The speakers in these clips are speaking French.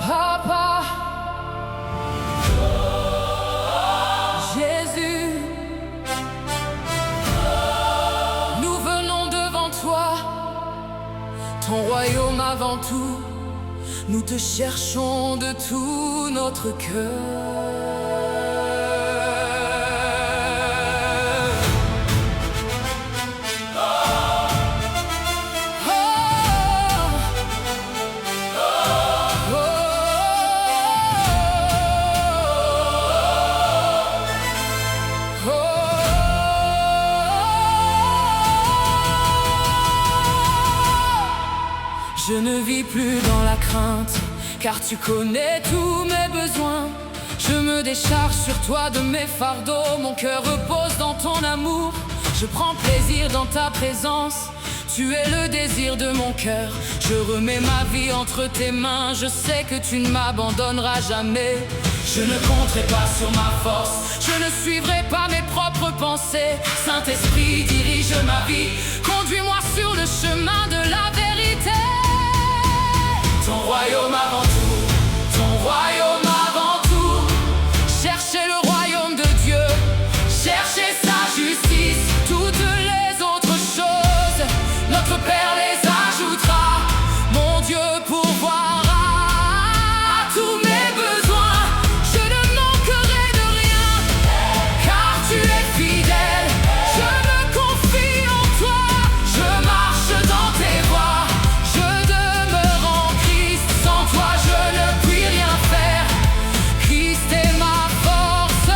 Papa, Jésus, nous venons devant toi, ton royaume avant tout. Nous te cherchons de tout notre cœur. Je ne vis plus dans la crainte, car tu connais tous mes besoins. Je me décharge sur toi de mes fardeaux, mon cœur repose dans ton amour. Je prends plaisir dans ta présence, tu es le désir de mon cœur. Je remets ma vie entre tes mains, je sais que tu ne m'abandonneras jamais. Je ne compterai pas sur ma force, je ne suivrai pas mes propres pensées. Saint-Esprit, dirige ma vie, conduis-moi sur le chemin de la vérité. Ton royaume avant tout, ton royaume avant tout. Cherchez le royaume de Dieu, cherchez sa justice. Toutes les autres choses, notre Père les ajoutera. Mon Dieu pourvoira à tous mes besoins. Je ne manquerai de rien, car tu es fidèle. Je me confie en toi, je marche dans tes voies. Je demeure en Christ, sans toi je ne puis rien faire. Christ est ma force,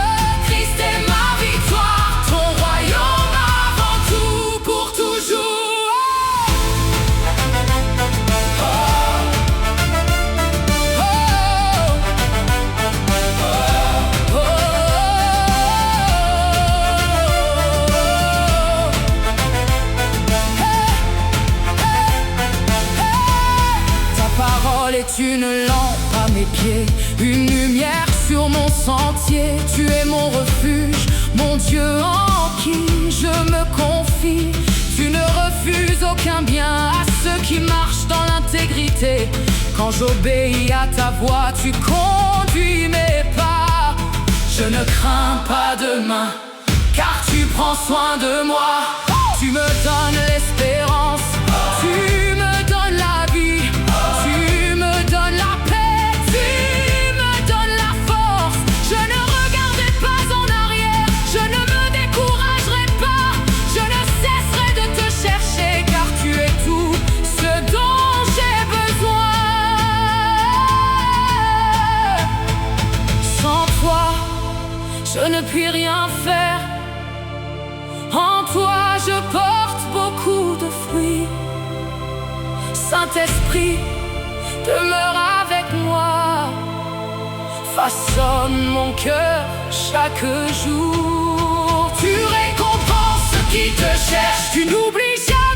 Christ est ma victoire. Ton royaume avant tout, pour toujours. Oh, oh, oh, oh, Ta parole est une lampe à mes pieds, une lumière sur mon sentier. Tu es mon refuge, mon Dieu en qui je me confie. Tu ne refuses aucun bien à ceux qui marchent dans l'intégrité. Quand j'obéis à ta voix, tu conduis mes pas. Je ne crains pas demain, car tu prends soin de moi. Tu me donnes l'espérance, tu me donnes la vie, tu me donnes la paix, tu me donnes la force. Je ne regarderai pas en arrière, je ne me découragerai pas. Je ne cesserai de te chercher, car tu es tout ce dont j'ai besoin. Sans toi, je ne puis rien faire. En toi je porte beaucoup de fruits. Saint-Esprit, demeure avec moi. Façonne mon cœur chaque jour. Tu récompenses ceux qui te cherchent, tu n'oublies jamais.